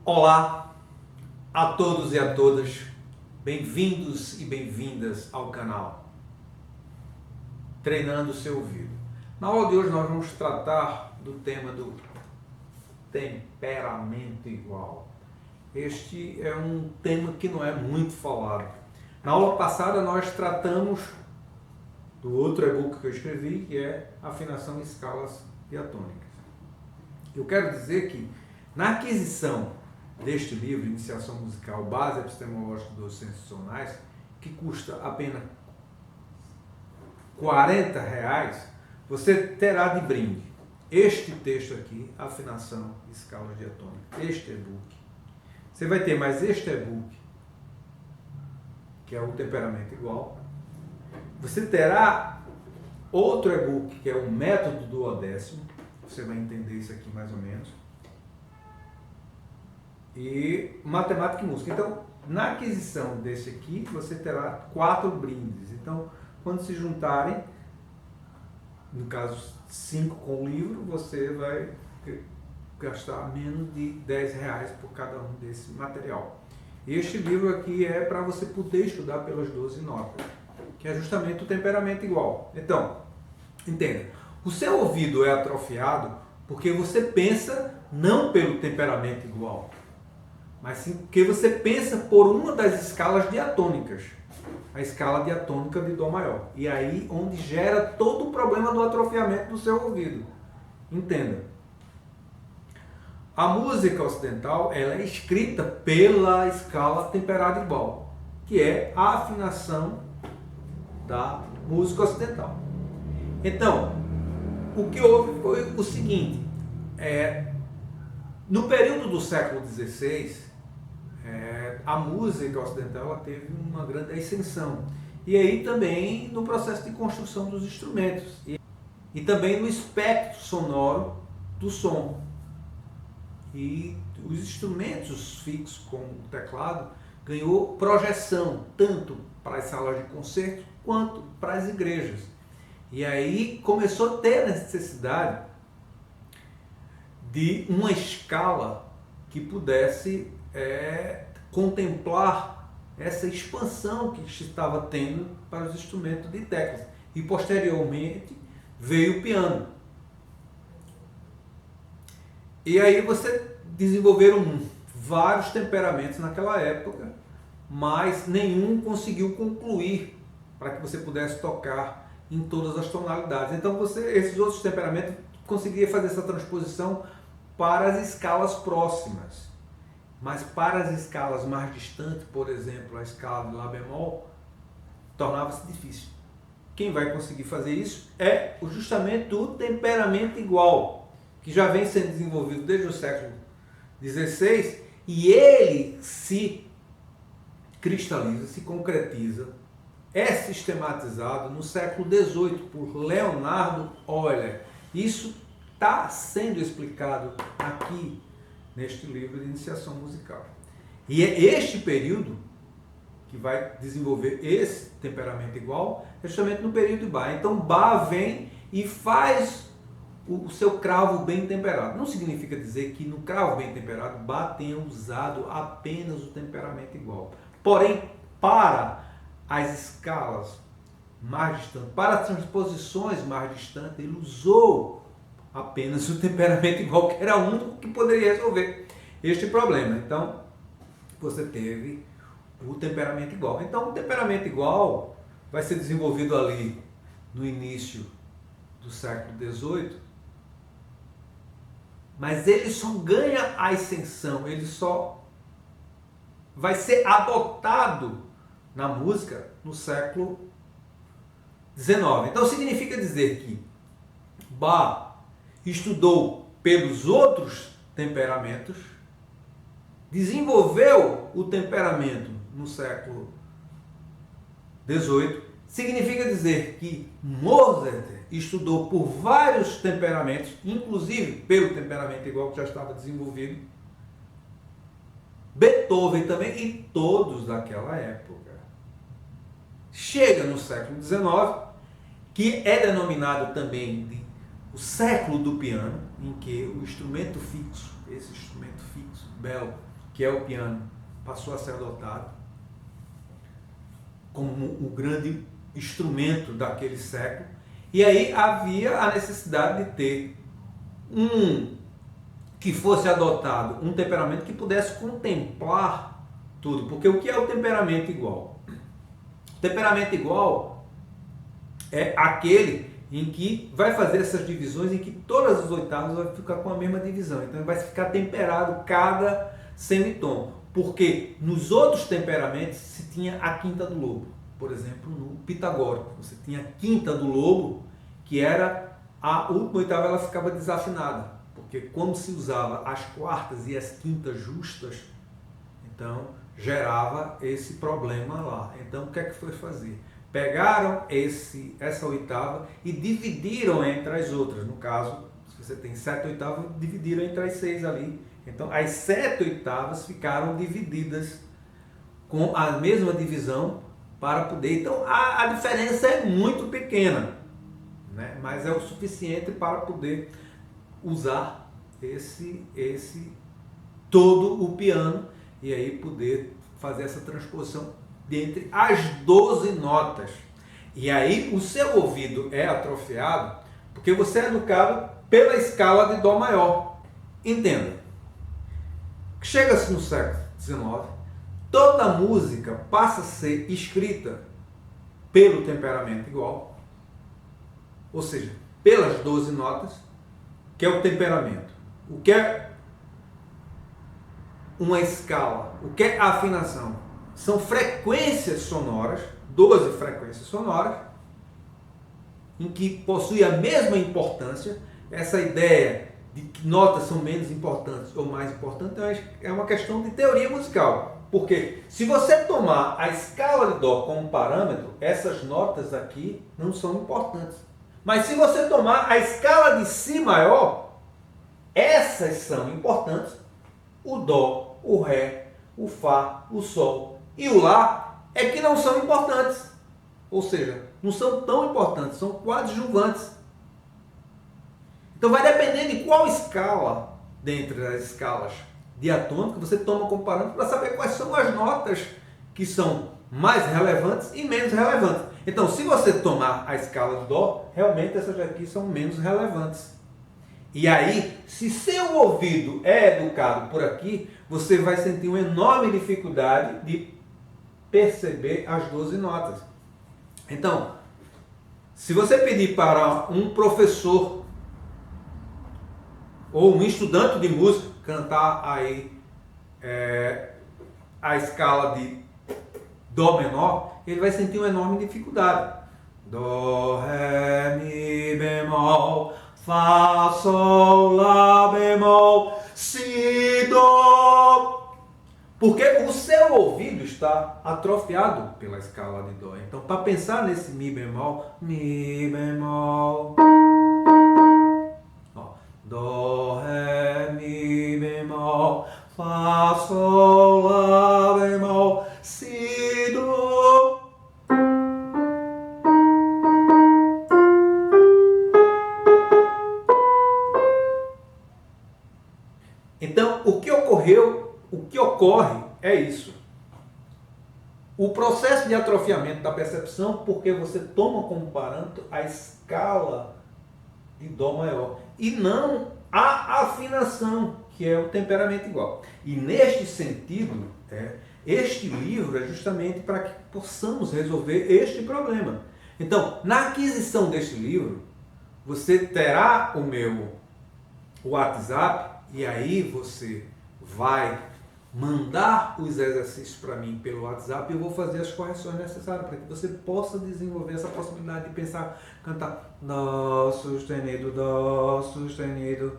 Olá a todos e a todas, bem-vindos e bem-vindas ao canal Treinando o Seu Ouvido. Na aula de hoje nós vamos tratar do tema do temperamento igual. Este é um tema que não é muito falado. Na aula passada nós tratamos do outro e-book que eu escrevi, que é Afinação em Escalas Diatônicas. Eu quero dizer que na aquisição deste livro, Iniciação Musical, Base Epistemológica dos Sensacionais, que custa apenas R$40, você terá de brinde este texto aqui, Afinação em Escalas Diatônicas, este e-book. Você vai ter mais este e-book, que é o Temperamento Igual. Você terá outro e-book, que é o Método Duodécimo. Você vai entender isso aqui mais ou menos. E Matemática e Música. Então, na aquisição desse aqui, você terá 4 brindes. Então, quando se juntarem, no caso 5 com o livro, você vai gastar menos de R$10 por cada um desse material. Este livro aqui é para você poder estudar pelas 12 notas, que é justamente o temperamento igual. Então, entenda, o seu ouvido é atrofiado porque você pensa não pelo temperamento igual, mas sim porque você pensa por uma das escalas diatônicas, a escala diatônica de Dó maior. E aí onde gera todo o problema do atrofiamento do seu ouvido. Entenda. A música ocidental ela é escrita pela escala temperada igual, que é a afinação da música ocidental. Então, o que houve foi o seguinte, no período do século XVI, a música ocidental ela teve uma grande ascensão. E aí também no processo de construção dos instrumentos. E também no espectro sonoro do som. E os instrumentos fixos, como o teclado, ganhou projeção, tanto para as salas de concerto, quanto para as igrejas. E aí começou a ter a necessidade de uma escala que pudesse contemplar essa expansão que se estava tendo para os instrumentos de teclas. E posteriormente veio o piano. E aí você desenvolveram vários temperamentos naquela época, mas nenhum conseguiu concluir para que você pudesse tocar em todas as tonalidades. Então esses outros temperamentos conseguiam fazer essa transposição para as escalas próximas. Mas para as escalas mais distantes, por exemplo, a escala de Lá bemol, tornava-se difícil. Quem vai conseguir fazer isso é justamente o temperamento igual, que já vem sendo desenvolvido desde o século XVI, e ele se cristaliza, se concretiza, é sistematizado no século XVIII por Leonardo Euler. Isso está sendo explicado aqui neste livro de Iniciação Musical. E é este período que vai desenvolver esse temperamento igual, é justamente no período de Bach. Então Bach vem e faz o seu cravo bem temperado. Não significa dizer que no cravo bem temperado Bach tenha usado apenas o temperamento igual. Porém, para as escalas mais distantes, para as transposições mais distantes, ele usou apenas o temperamento igual, que era o único que poderia resolver este problema. Então, você teve o temperamento igual. Então, o temperamento igual vai ser desenvolvido ali no início do século XVIII, mas ele só ganha a ascensão, ele só vai ser adotado na música no século XIX. Então, significa dizer que Bach estudou pelos outros temperamentos, desenvolveu o temperamento no século XVIII, significa dizer que Mozart estudou por vários temperamentos, inclusive pelo temperamento igual que já estava desenvolvido, Beethoven também, e todos daquela época. Chega no século XIX, que é denominado também de século do piano, em que o instrumento fixo, esse instrumento fixo, belo, que é o piano, passou a ser adotado como o grande instrumento daquele século. E aí havia a necessidade de ter que fosse adotado um temperamento que pudesse contemplar tudo. Porque o que é o temperamento igual? O temperamento igual é aquele em que vai fazer essas divisões, em que todas as oitavas vão ficar com a mesma divisão. Então vai ficar temperado cada semitom. Porque nos outros temperamentos se tinha a quinta do lobo. Por exemplo, no pitagórico, você tinha a quinta do lobo, que era a última oitava, ela ficava desafinada. Porque quando se usava as quartas e as quintas justas, então gerava esse problema lá. Então o que é que foi fazer? Pegaram essa oitava e dividiram entre as outras. No caso, se você tem 7 oitavas, dividiram entre as 6 ali. Então as 7 oitavas ficaram divididas com a mesma divisão para poder... Então a diferença é muito pequena, né? Mas é o suficiente para poder usar todo o piano e aí poder fazer essa transposição dentre as 12 notas. E aí o seu ouvido é atrofiado porque você é educado pela escala de Dó maior. Entenda, chega-se no século XIX, toda música passa a ser escrita pelo temperamento igual, ou seja, pelas 12 notas, que é o temperamento. O que é uma escala? O que é a afinação? São frequências sonoras, 12 frequências sonoras, em que possui a mesma importância. Essa ideia de que notas são menos importantes ou mais importantes é uma questão de teoria musical. Porque se você tomar a escala de Dó como parâmetro, essas notas aqui não são importantes. Mas se você tomar a escala de Si maior, essas são importantes. O Dó, o Ré, o Fá, o Sol e o Lá é que não são importantes. Ou seja, não são tão importantes, são coadjuvantes. Então vai depender de qual escala, dentre as escalas diatônicas, você toma como parâmetro para saber quais são as notas que são mais relevantes e menos relevantes. Então, se você tomar a escala de Dó, realmente essas aqui são menos relevantes. E aí, se seu ouvido é educado por aqui, você vai sentir uma enorme dificuldade de perceber as 12 notas. Então, se você pedir para um professor ou um estudante de música cantar aí a escala de Dó menor, ele vai sentir uma enorme dificuldade. Dó, Ré, Mi bemol, Fá, Sol, Lá bemol, Si, Dó. Porque o seu ouvido está atrofiado pela escala de Dó. Então, para pensar nesse Mi bemol, ó, Dó, Ré, Mi bemol, Fá, Sol, Lá bemol, Si, Dó. Então, o que ocorre é isso. O processo de atrofiamento da percepção, porque você toma como parâmetro a escala de Dó maior e não a afinação, que é o temperamento igual. E neste sentido, este livro é justamente para que possamos resolver este problema. Então, na aquisição deste livro, você terá o meu WhatsApp e aí você vai mandar os exercícios para mim pelo WhatsApp e eu vou fazer as correções necessárias para que você possa desenvolver essa possibilidade de pensar, cantar Dó sustenido, Dó sustenido.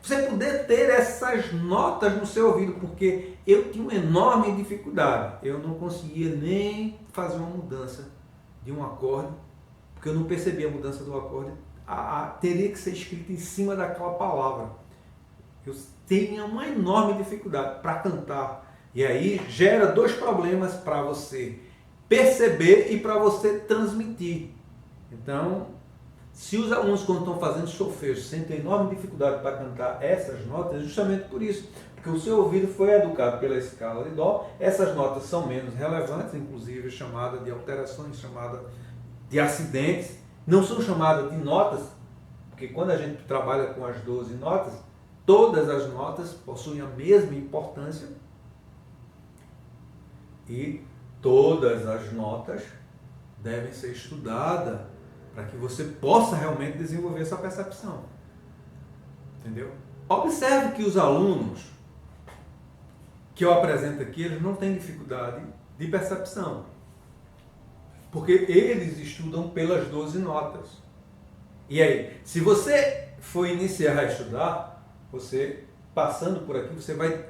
Você poder ter essas notas no seu ouvido, porque eu tinha uma enorme dificuldade. Eu não conseguia nem fazer uma mudança de um acorde, porque eu não percebia a mudança do acorde. Teria que ser escrito em cima daquela palavra. Eu tenho uma enorme dificuldade para cantar. E aí gera dois problemas para você perceber e para você transmitir. Então, Se os alunos, quando estão fazendo solfejo, sentem enorme dificuldade para cantar essas notas, é justamente por isso. Porque o seu ouvido foi educado pela escala de Dó, essas notas são menos relevantes, inclusive chamada de alterações, chamada de acidentes, não são chamadas de notas, porque quando a gente trabalha com as 12 notas, todas as notas possuem a mesma importância e todas as notas devem ser estudadas para que você possa realmente desenvolver essa percepção. Entendeu? Observe que os alunos que eu apresento aqui, eles não têm dificuldade de percepção, porque eles estudam pelas 12 notas. E aí, se você for iniciar a estudar, você passando por aqui, você vai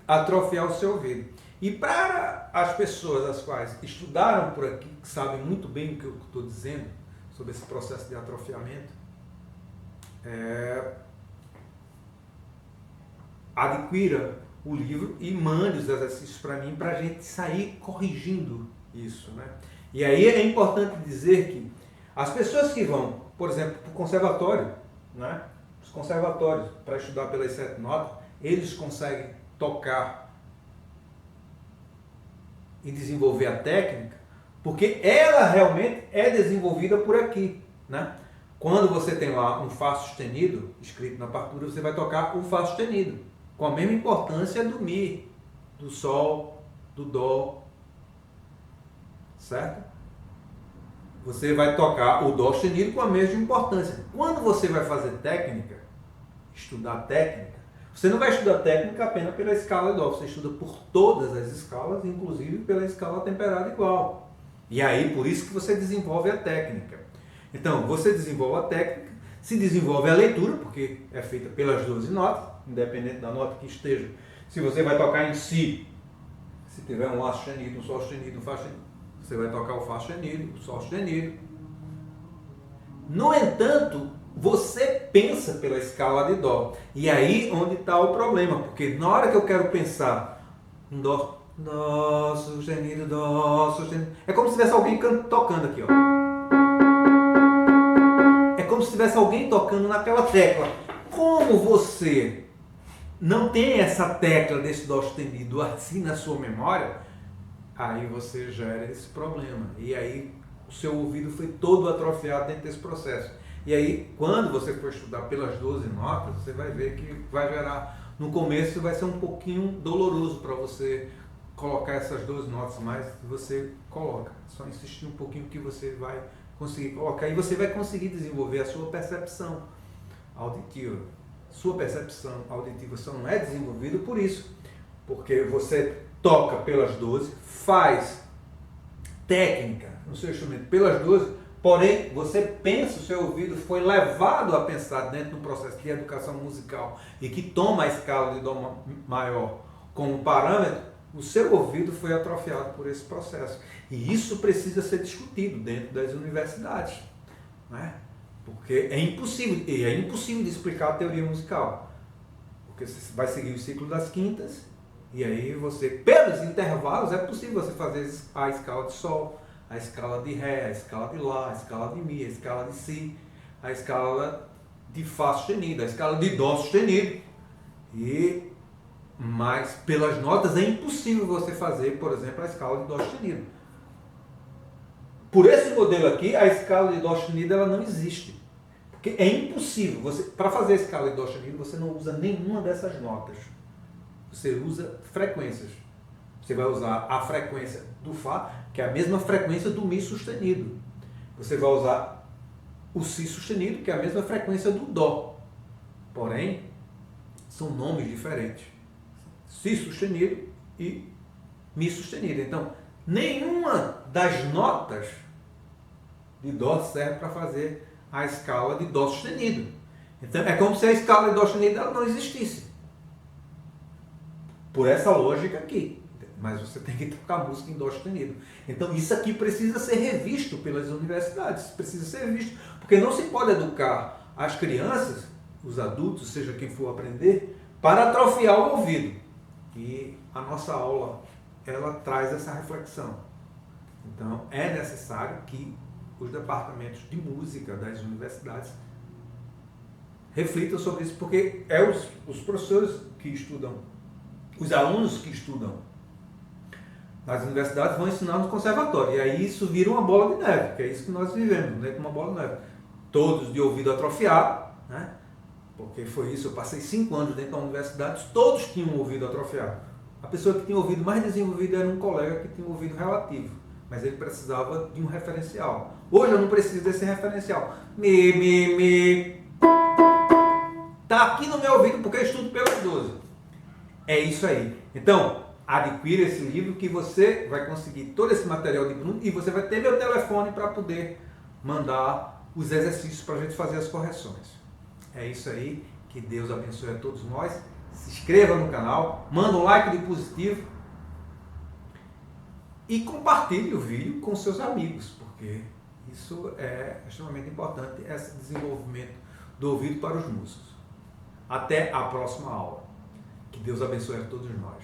atrofiar o seu ouvido. E para as pessoas as quais estudaram por aqui, que sabem muito bem o que eu estou dizendo sobre esse processo de atrofiamento, adquira o livro e mande os exercícios para mim, para a gente sair corrigindo isso, né? E aí é importante dizer que as pessoas que vão, por exemplo, para o conservatório, né? Os conservatórios, para estudar pelas 7 notas, eles conseguem tocar e desenvolver a técnica, porque ela realmente é desenvolvida por aqui, né? Quando você tem lá um Fá sustenido, escrito na partitura, você vai tocar o Fá sustenido, com a mesma importância do Mi, do Sol, do Dó, certo? Você vai tocar o Dó sustenido com a mesma importância. Quando você vai fazer técnica, estudar técnica, você não vai estudar técnica apenas pela escala de Dó, você estuda por todas as escalas, inclusive pela escala temperada igual. E aí, por isso que você desenvolve a técnica. Então, você desenvolve a técnica, se desenvolve a leitura, porque é feita pelas 12 notas, independente da nota que esteja. Se você vai tocar em Si, se tiver um Lá sustenido, um Sol sustenido, um Fá sustenido, você vai tocar o Fá sustenido, o Sol sustenido. No entanto, você pensa pela escala de Dó. E aí onde está o problema, porque na hora que eu quero pensar em Dó, Dó sustenido, Dó sustenido, é como se tivesse alguém tocando aqui, ó. É como se tivesse alguém tocando naquela tecla. Como você não tem essa tecla desse Dó sustenido assim na sua memória, aí você gera esse problema. E aí o seu ouvido foi todo atrofiado dentro desse processo. E aí, quando você for estudar pelas 12 notas, você vai ver que vai gerar, no começo vai ser um pouquinho doloroso para você colocar essas 12 notas, mas você coloca. Só insistir um pouquinho que você vai conseguir colocar e você vai conseguir desenvolver a sua percepção auditiva. Sua percepção auditiva só não é desenvolvida por isso, porque você toca pelas 12, faz técnica no seu instrumento pelas 12, porém você pensa, o seu ouvido foi levado a pensar dentro do processo de educação musical e que toma a escala de Dó maior como parâmetro, o seu ouvido foi atrofiado por esse processo. E isso precisa ser discutido dentro das universidades, né? Porque é impossível de explicar a teoria musical. Porque você vai seguir o ciclo das quintas, e aí você, pelos intervalos, é possível você fazer a escala de Sol, a escala de Ré, a escala de Lá, a escala de Mi, a escala de Si, a escala de Fá sustenido, a escala de Dó sustenido. Mas pelas notas é impossível você fazer, por exemplo, a escala de Dó sustenido. Por esse modelo aqui, a escala de Dó sustenido ela não existe. Porque é impossível. Para fazer a escala de Dó sustenido, você não usa nenhuma dessas notas. Você usa frequências. Você vai usar a frequência do Fá, que é a mesma frequência do Mi sustenido. Você vai usar o Si sustenido, que é a mesma frequência do Dó. Porém, são nomes diferentes. Si sustenido e Mi sustenido. Então, nenhuma das notas de Dó serve para fazer a escala de Dó sustenido. Então, é como se a escala de Dó sustenido ela não existisse. Por essa lógica aqui. Mas você tem que tocar música em Dó sustenido. Então, isso aqui precisa ser revisto pelas universidades. Precisa ser revisto. Porque não se pode educar as crianças, os adultos, seja quem for aprender, para atrofiar o ouvido. E a nossa aula, ela traz essa reflexão. Então, é necessário que os departamentos de música das universidades reflitam sobre isso, porque os professores que estudam, os alunos que estudam nas universidades vão ensinar no conservatório, e aí isso vira uma bola de neve, que é isso que nós vivemos, né, uma bola de neve. Todos de ouvido atrofiado, né, porque foi isso, eu passei 5 anos dentro da universidade, todos tinham ouvido atrofiado. A pessoa que tinha ouvido mais desenvolvido era um colega que tinha ouvido relativo, mas ele precisava de um referencial. Hoje eu não preciso desse referencial. Tá aqui no meu ouvido porque eu estudo pelas 12. É isso aí. Então, adquira esse livro que você vai conseguir todo esse material de Bruno e você vai ter meu telefone para poder mandar os exercícios para a gente fazer as correções. É isso aí. Que Deus abençoe a todos nós. Se inscreva no canal, manda um like de positivo e compartilhe o vídeo com seus amigos, porque isso é extremamente importante, esse desenvolvimento do ouvido para os músicos. Até a próxima aula. Que Deus abençoe a todos nós.